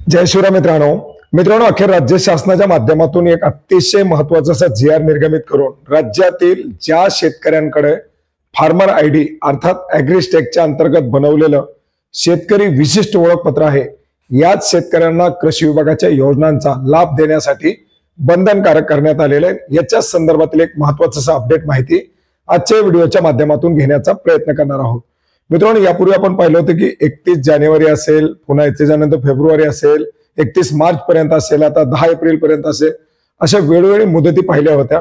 जय शिवराय मित्रांनो, अखेर राज्य शासनाच्या माध्यमातून एक अतिशय महत्वाचा असा GR निर्गमित करून राज्यातील ज्या शेतकऱ्यांकडे फार्मर आयडी अर्थात ॲग्रीस्टेकच्या अंतर्गत बनवलेलं शेतकरी विशिष्ट ओळखपत्र आहे, याच शेतकऱ्यांना कृषी विभागाच्या योजनांचा लाभ देण्यासाठी बंधनकारक करण्यात आलेले आहे। याच्या संदर्भातील एक महत्वाचा असा अपडेट माहिती आजच्या व्हिडिओच्या माध्यमातून घेण्याचा प्रयत्न करणार आहोत। मित्रांनो, यापूर्वी आपण पाहिलं होतं की 31 जानेवारी असेल, पुन्हा त्याच्यानंतर फेब्रुवारी असेल, 31 मार्च पर्यंत असेल, आता 10 एप्रिल पर्यंत असेल, अशा वेळोवेळी मुदती पाहिल्या होत्या।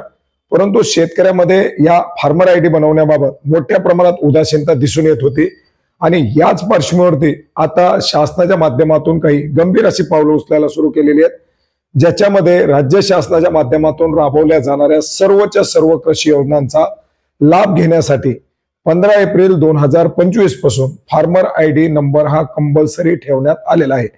परंतु शेतकऱ्यांमध्ये या फार्मर आयडी बनवण्याबाबत मोठ्या प्रमाणात उदासीनता दिसून येत होती आणि याच पार्श्वभूमीवरती आता शासनाच्या माध्यमातून काही गंभीर अशी पावलं उचलायला सुरू केलेली आहेत, ज्याच्यामध्ये राज्य शासनाच्या माध्यमातून राबवल्या जाणाऱ्या सर्वच्या सर्व कृषी योजनांचा लाभ घेण्यासाठी 15 एप्रिल 2025 पासून फार्मर आयडी नंबर हा कंपल्सरी ठेवण्यात आलेला आहे।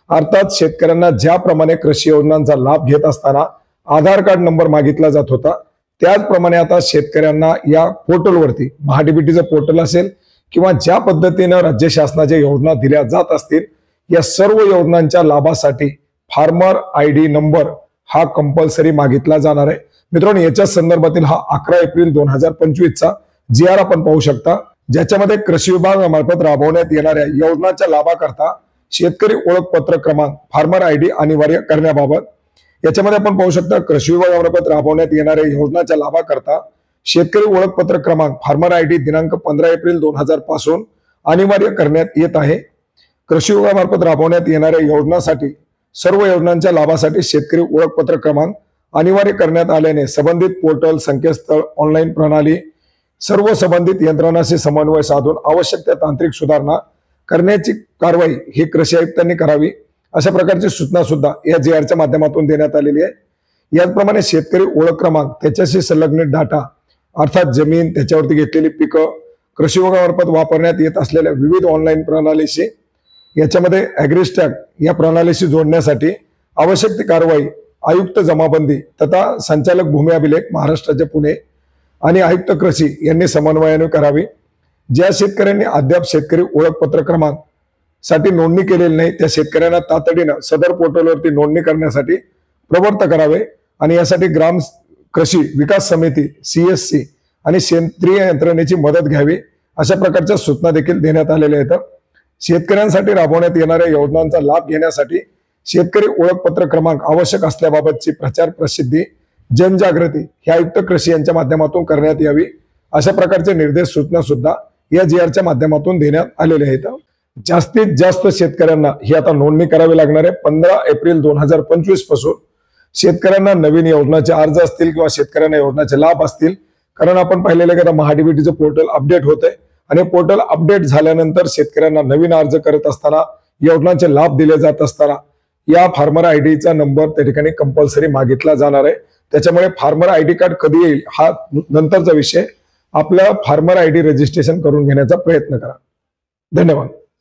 अर्थात शेतकऱ्यांना ज्याप्रमाणे कृषी योजनांचा लाभ घेत असताना आधार कार्ड नंबर मागितला जात होता, त्याचप्रमाणे आता शेतकऱ्यांना या पोर्टलवरती महाडीबीटीचं पोर्टल असेल किंवा ज्या पद्धतीने राज्य शासनाच्या योजना दिल्या जात असतील, या सर्व योजनांच्या लाभासाठी फार्मर आयडी नंबर हा कंपल्सरी मागितला जाणार आहे। मित्रांनो, याच्या संदर्भातील हा 11 एप्रिल 2025 चा GR आपण पाहू शकता, ज्याच्यामध्ये कृषी विभागामार्फत राबवण्यात येणाऱ्या योजनांच्या लाभाकरता शेतकरी ओळखपत्र क्रमांक फार्मर आयडी अनिवार्य करण्याबाबत याच्यामध्ये आपण पाहू शकता, कृषी विभागामार्फत राबवण्यात येणाऱ्या योजनांच्या लाभाकरता शेतकरी ओळखपत्र क्रमांक फार्मर आयडी दिनांक 15 एप्रिल 2000 पासून अनिवार्य करण्यात येत आहे। कृषी विभागामार्फत राबवण्यात येणाऱ्या योजनांसाठी सर्व योजनांच्या लाभासाठी शेतकरी ओळखपत्र क्रमांक अनिवार्य करण्यात आल्याने संबंधित पोर्टल, संकेतस्थळ, ऑनलाईन प्रणाली सर्व संबंधित यंत्रणांशी समन्वय साधून आवश्यक त्या तांत्रिक सुधारणा करण्याची कारवाई ही कृषी आयुक्तांनी करावी, अशा प्रकारची सूचना सुद्धा या GRच्या माध्यमातून देण्यात आलेली आहे। याचप्रमाणे शेतकरी ओळख क्रमांक, त्याच्याशी संलग्नित डाटा अर्थात जमीन, त्याच्यावरती घेतलेली पिकं, कृषी विभागामार्फत वापरण्यात येत असलेल्या विविध ऑनलाईन प्रणालीशी याच्यामध्ये ॲग्रीस्टॅक या प्रणालीशी जोडण्यासाठी आवश्यक ती कारवाई आयुक्त जमाबंदी तथा संचालक भूमी अभिलेख महाराष्ट्राचे पुणे आणि आयुक्त कृषी यांनी समन्वयाने करावी। ज्या शेतकऱ्यांनी अद्याप शेतकरी ओळखपत्र क्रमांक साठी नोंदणी केलेली नाही, त्या शेतकऱ्यांना तातडीनं सदर पोर्टलवरती नोंदणी करण्यासाठी प्रवृत्त करावे आणि यासाठी ग्राम कृषी विकास समिती CSC आणि क्षेत्रीय यंत्रणेची मदत घ्यावी, अशा प्रकारच्या सूचना देखील देण्यात आलेल्या आहेत। शेतकऱ्यांसाठी राबवण्यात येणाऱ्या योजनांचा लाभ घेण्यासाठी शेतकरी ओळखपत्र क्रमांक आवश्यक असल्याबाबतची प्रचार प्रसिद्धी जनजागृती हे आयुक्त कृषी यांच्या माध्यमातून करण्यात यावी, अशा प्रकारचे निर्देश सूचना सुद्धा या GRच्या माध्यमातून देण्यात आलेले आहेत। जास्तीत जास्त शेतकऱ्यांना ही आता नोंदणी करावी लागणार आहे। 15 एप्रिल 2025 पासून शेतकऱ्यांना नवीन योजनाचे अर्ज असतील किंवा शेतकऱ्यांना योजनाचे लाभ असतील, कारण आपण पाहिलेलं की महाडीबीटीचं पोर्टल अपडेट होत आहे आणि पोर्टल अपडेट झाल्यानंतर शेतकऱ्यांना नवीन अर्ज करत असताना योजनांचे लाभ दिले जात असताना या फार्मर आयडीचा नंबर त्या ठिकाणी कंपल्सरी मागितला जाणार आहे। त्याच्यामुळे फार्मर आयडी कार्ड कधी येईल हा नंतरचा विषय, आपलं फार्मर आयडी रजिस्ट्रेशन करून घेण्याचा प्रयत्न करा। धन्यवाद।